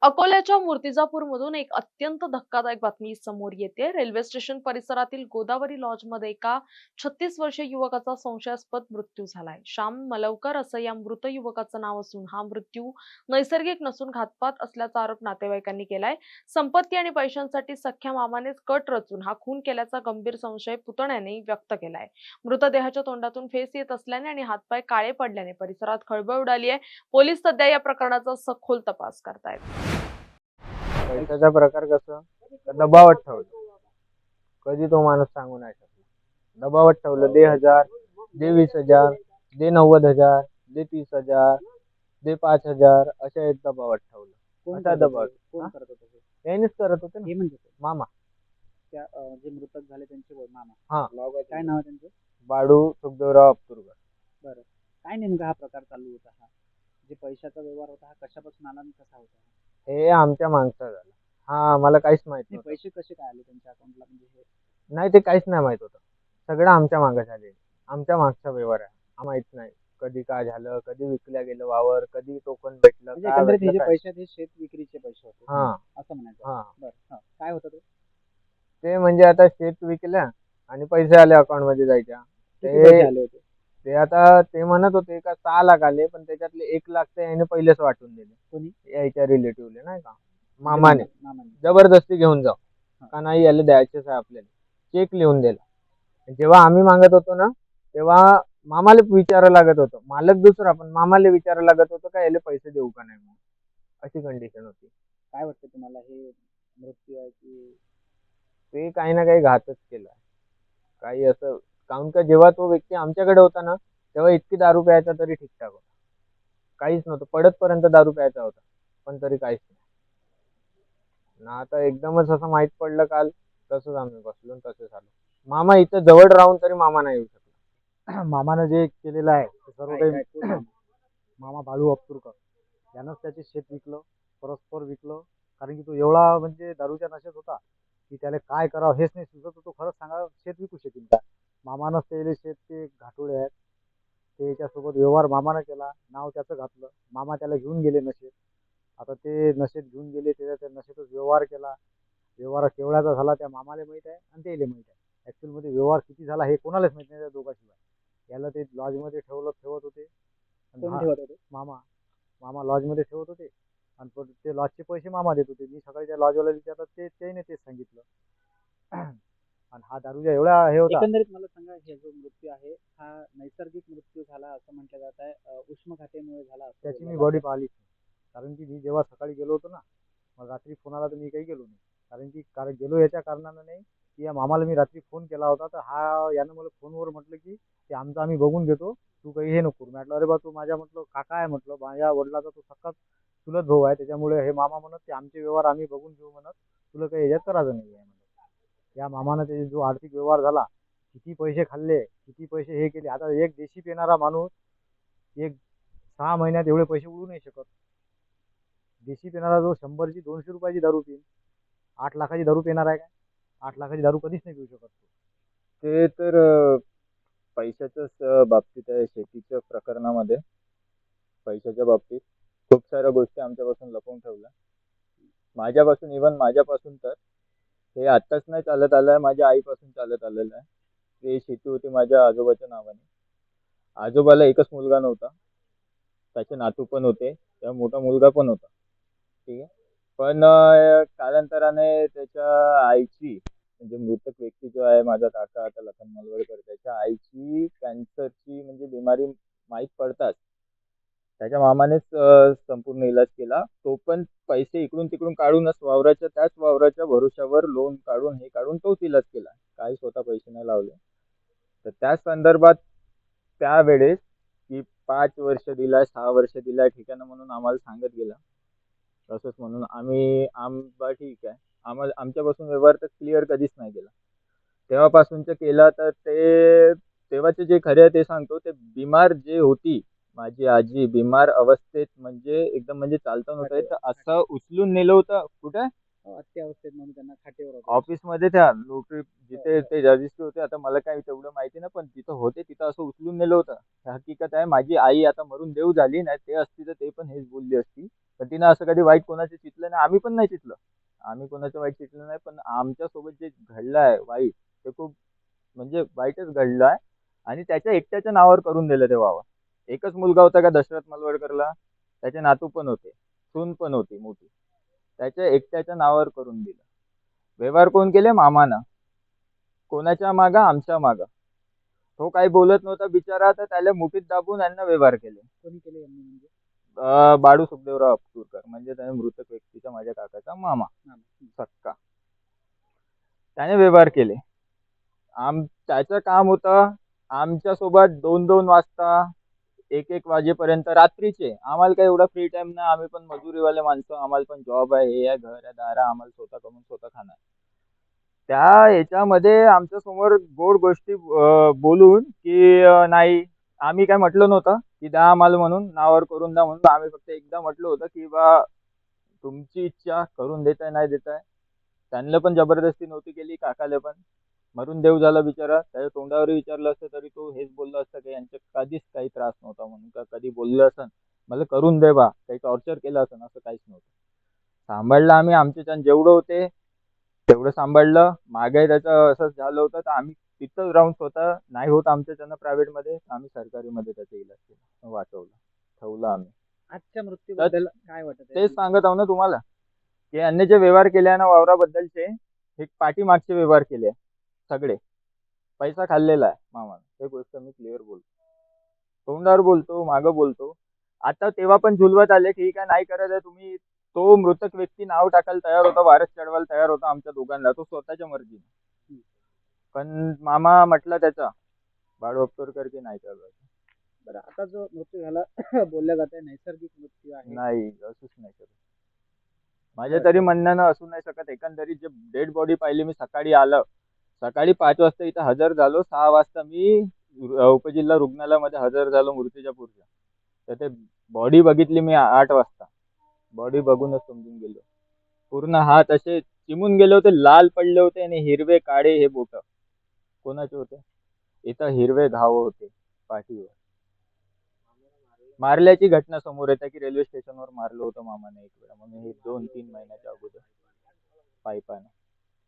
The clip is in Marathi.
अकोल्याच्या मूर्तिजापूरमधून एक अत्यंत धक्कादायक बातमी समोर येते। रेल्वे स्टेशन परिसरातील गोदावरी लॉजमध्ये एका 36 वर्षीय युवकाचा संशयास्पद मृत्यू झालाय। श्याम मलवकर असं या मृत युवकाचं नाव असून हा मृत्यू नैसर्गिक नसून घातपात असल्याचा आरोप नातेवाईकांनी केलाय। संपत्ती आणि पैशांसाठी सख्या मामानेच कट रचून हा खून केल्याचा गंभीर संशय पुतण्याने व्यक्त केलाय। मृतदेहाच्या तोंडातून फेस येत असल्याने आणि हातपाय काळे पडल्याने परिसरात खळबळ उडाली आहे। पोलीस सध्या या प्रकरणाचा सखोल तपास करतायत। पैशाचा प्रकार कसं दबावात ठेवलं. कधी तो माणूस सांगू नाही शकला. दबावात ठेवलं. दे 1000, दे 20,000, दे 90,000, दे 30,000, दे 5,000 अशा एक दबावात ठेवलं. कोणता दबाव कोण करत होतं हे? यानेच करत होते ना. हे म्हणजे कोण? मामा. त्या जे मृतक झाले त्यांचे मामा. हा. काय नाव आहे त्यांचं? बाळू सुखदेवराव अप्तुरकर. बरं. काय नेमका हा प्रकार चालू होता? हा जे पैशाचा व्यवहार होता हा कशापासून आला आणि कसा होता? हे आमच्या माणसा झाला. हा मला काहीच माहित हे नव्हतं. पैसे कसे काय आले त्यांच्या अकाउंटला म्हणजे हे? नाही ते काहीच नाही माहित होतं. सगळं आमच्या मागं झाले. आमच्या मागचा व्यवहार आहे. माहित नाही कधी काय झालं, कधी विकल्या गेलं वावर, कधी टोकन भेटलं, म्हणजे काय एकंदरीत हे भेटलं जे काय. पैसे आहेत हे शेत विक्रीचे पैसे होते हा असं म्हणायचं. हा. बरं. हा. काय होतं ते? ते म्हणजे आता शेत विकल्या आणि पैसे आले अकाउंट मध्ये जायच्या. किती पैसे आले होते? ते आता ते म्हणत होते का 6 लाख आले, पण त्याच्यातले 1 लाख तर याने पहिलेच वाटून दिले. कोणी? याच्या रिलेटिव्हले नाही का, मामाने मामाने. जबरदस्ती घेऊन जाऊ का नाही याला द्यायचेच आहे आपल्याला, चेक लिहून दिला. जेव्हा आम्ही मागत होतो ना तेव्हा मामाला विचारायला लागत होतं. मालक दुसरा पण मामाला विचारायला लागत होतं का याला पैसे देऊ का नाही म्हणून. अशी कंडिशन होती. काय वाटतं तुम्हाला हे मृत्यू आहे की ते काही ना काही घातच केला काही असं. काऊन का जेव्हा तो व्यक्ती आमच्याकडे होता ना तेव्हा इतकी दारू प्यायचा तरी ठीकठाक होता. काहीच नव्हतं. पडतपर्यंत दारू प्यायचा होता पण तरी काहीच नाही ना. आता एकदमच असं माहित पडलं काल, तसंच आम्ही बसलो आणि तसंच आलो. मामा इथं जवळ राहून तरी मामा नाही येऊ शकला. मामानं जे केलेलं आहे ते सर्व काय काही काय कोण मामा? मामा बाळू अप्तुरकर यानंच त्याचे शेत विकलं, परस्पर विकलं. कारण की तो एवढा म्हणजे दारूच्या नशेत होता की त्याला काय करावं हेच नाही सुचत. तो खरंच सांगा शेत विकू शकेल का. मामानंच त्याले शेत ते घाटोळे आहेत ते याच्यासोबत व्यवहार मामानं केला. नाव त्याचं घातलं. मामा त्याला घेऊन गेले नशेत. आता ते नशेत घेऊन गेले, त्या नशेतच व्यवहार केला. व्यवहार केवढ्याचा झाला त्या मामाला माहीत आहे आणि त्याला माहीत आहे. ॲक्च्युअलमध्ये व्यवहार किती झाला हे कोणालाच माहीत नाही त्या दोघांशिवाय. याला ते लॉजमध्ये ठेवत होते आणि कोण ठेवत होते? मामा लॉजमध्ये ठेवत होते आणि ते लॉजचे पैसे मामा देत होते. मी सकाळी त्या लॉजवाला विचारलं त्याने तेच सांगितलं. आणि हा दारूच्या एवढा हे होता. एकंदरीत मला सांगा हे जो मृत्यू आहे हा नैसर्गिक मृत्यू झाला असं म्हटलं जात आहे. उष्माघातामुळे झाला असं त्याची बोललं मी जातं. बॉडी पाहिलीच नाही. कारण की मी जेव्हा सकाळी गेलो होतो ना मग रात्री फोन आला तर मी काही गेलो नाही. कारण गेलो याच्या कारणानं नाही की या मामाला मी रात्री फोन केला होता तर यानं मला फोनवर म्हटलं की ते आमचं आम्ही बघून घेतो, तू काही हे नको. म्हटलं अरे बा तू माझ्या म्हटलं काका आहे म्हटलं, माझ्या वडिलाचा तो सक्का चुलत भाऊ आहे. त्याच्यामुळे हे मामा म्हणत ते आमचे व्यवहार आम्ही बघून घेऊ म्हणत, तुला काही याच्यात करायचं नाही आहे म्हणत. या मामानं ते जो आर्थिक व्यवहार झाला, किती पैसे खाल्ले, किती पैसे हे केले. आता एक देशी पिणारा माणूस एक 6 महिन्यात एवढे पैसे उडू नाही शकत. देशी पिणारा जो 100ची 200 रुपयाची दारू पिईल, 8 लाखाची दारू पिणार आहे काय? 8 लाखाची दारू कधीच नाही पिऊ शकत तो. ते तर पैशाच्याच बाबतीत आहे. शेतीच्या प्रकरणामध्ये पैशाच्या बाबतीत खूप साऱ्या गोष्टी आमच्यापासून लपवून ठेवल्या. माझ्यापासून, इव्हन माझ्यापासून तर हे आत्ताच नाही चालत आलं आहे, माझ्या आईपासून चालत आलेलं आहे. ते शेती होती माझ्या आजोबाच्या नावाने. आजोबाला एकच मुलगा नव्हता, त्याचे नातू पण होते, त्या मोठा मुलगा पण होता. ठीक आहे. पण कालांतराने त्याच्या आईची म्हणजे मृतक व्यक्ती जो आहे माझा काका आता लखन मालवडकर, त्याच्या आईची कॅन्सरची म्हणजे बिमारी माहीत पडताच त्याच्या मामानेच संपूर्ण इलाज केला. तो पण पैसे इकडून तिकडून काढूनच त्याच वावराच्या भरोश्यावर लोन काढून हे काढून तोच इलाज केला. काही स्वतः पैसे नाही लावले. तर त्या संदर्भात त्यावेळेस की 5 वर्ष दिलाय, 6 वर्ष दिलाय ठिकाणं म्हणून आम्हाला सांगत गेला. तसंच म्हणून आम्ही ठीक आहे. आमच्यापासून व्यवहार तर क्लिअर कधीच नाही केला. तेव्हापासूनचं केला तर तेव्हाचे जे खरे आहे ते सांगतो. ते बिमार जे होती माझी आजी, बिमार अवस्थेत म्हणजे एकदम म्हणजे चालता नव्हतं येत, तर असं उचलून नेलं होतं कुठे अत्यावस्थेत म्हणून त्यांना खाटेवर होते. ऑफिसमध्ये त्या नोटरी जिथे ते रजिस्टर होते, आता मला काही तेवढं माहिती नाही, पण तिथं होते, तिथं असं उचलून नेलं होतं. हे हकीकत आहे. माझी आई आता मरून देव झाली, नाही ते असती तर ते पण हेच बोलली असती. पण तिनं असं कधी वाईट कोणाचं चितलं नाही, आम्ही पण नाही चितलं. आम्ही कोणाचं वाईट चितलं नाही, पण आमच्या सोबत जे घडलं आहे वाईट, ते खूप म्हणजे वाईटच घडलं आहे. आणि त्याच्या एकट्याच्या नावावर करून दिलं ते वावर. एकच मुलगा होता का दशरथ मलवडकरला, त्याचे नातू पण होते, सून पण होती मोठी, त्याच्या एकट्याच्या नावावर करून दिलं. व्यवहार कोण केले? मामानं. कोणाच्या मागं? आमच्या मागं. तो काही बोलत नव्हता बिचारा, तर त्याला मुठीत दाबून यांना व्यवहार केले. कोणी केले यांनी म्हणजे? बाळू सुखदेवराव अप्पूरकर, म्हणजे त्याने मृतक व्यक्तीचा माझ्या काकाचा मामा सक्का. त्याने व्यवहार केले. त्याचं काम होतं आमच्या सोबत 2-2 वाजता, 1-1 वाजेपर्यंत रात्रीचे. आम्हाला काही एवढा फ्री टाइम नाही, आम्ही पण मजुरीवाले माणसं, आम्हाला पण जॉब आहे, हे आहे, घर आहे, दार आहे, आम्हाला स्वतः कमवून स्वतः खाणं आहे. त्या याच्यामध्ये आमच्या समोर गोड गोष्टी बोलून की नाही, आम्ही काय म्हटलं नव्हतं की द्या आम्हाला म्हणून, नावावर करून द्या म्हणून. आम्ही फक्त एकदा म्हटलं होतं की बा तुमची इच्छा, करून देताय नाही देताय. त्यांना पण जबरदस्ती नव्हती केली, काकाला पण. मरून देव झाला बिचारा. त्याच्या तोंडावर विचारलं असतं तरी तो हेच बोलला असता की यांच्या कधीच काही त्रास नव्हता म्हणून, का कधी बोललं असं मला करून दे बा, काही टॉर्चर केलं असं, असं काहीच नव्हतं. सांभाळलं आम्ही, आमच्याच्यान जेवढं होते तेवढं सांभाळलं. मागे त्याचं असंच झालं होतं, तर आम्ही तिथंच राहून स्वतः नाही होत आमच्याच्यानं प्रायव्हेटमध्ये, आम्ही सरकारीमध्ये त्याचा इलाज केला, वाचवलं, ठेवलं आम्ही. आजच्या मृत्यूबद्दल काय वाटत आहे? तेच सांगत आहो ना तुम्हाला, की यांनी जे व्यवहार केले आहे ना वावराबद्दलचे, हे पाठीमागचे व्यवहार केले सगळे. पैसा खाल्लेला आहे मामानं, हे गोष्ट मी क्लिअर बोलतो. तोंडावर बोलतो, मागं बोलतो. आता तेव्हा पण झुलवत आले, ठीक आहे नाही करत आहे तुम्ही. तो मृतक व्यक्ती नाव टाकायला तयार होता, वारस चढवायला तयार होता आमच्या दोघांना, तो स्वतःच्या मर्जीने. पण मामा म्हटला त्याचा, बाळू अप्पूरकर, की नाही चढवायचं. बरं, आता जो मृत्यू झाला बोलल्या जात आहे नैसर्गिक मृत्यू आहे. नाही, असूच नाही शकत. माझ्या तरी म्हणण्यानं असू नाही शकत. एकंदरीत जे डेड बॉडी पाहिली, मी सकाळी आलं, सकाळी 5 वाजता इथं हजर झालो, 6 वाजता मी उपजिल्हा रुग्णालयामध्ये हजर झालो मूर्तिजापूरच्या. तर ते बॉडी बघितली मी 8 वाजता. बॉडी बघूनच समजून गेलो. पूर्ण हात असे चिमून गेले होते, लाल पडले होते, आणि हिरवे काळे हे बोट कोणाचे होते? इथं हिरवे घाव होते पाठीवर. मारल्याची घटना समोर येते की रेल्वे स्टेशनवर मारलं होतं मामाने एक वेळा, म्हणून हे 2-3 महिन्याच्या अगोदर पायपाने.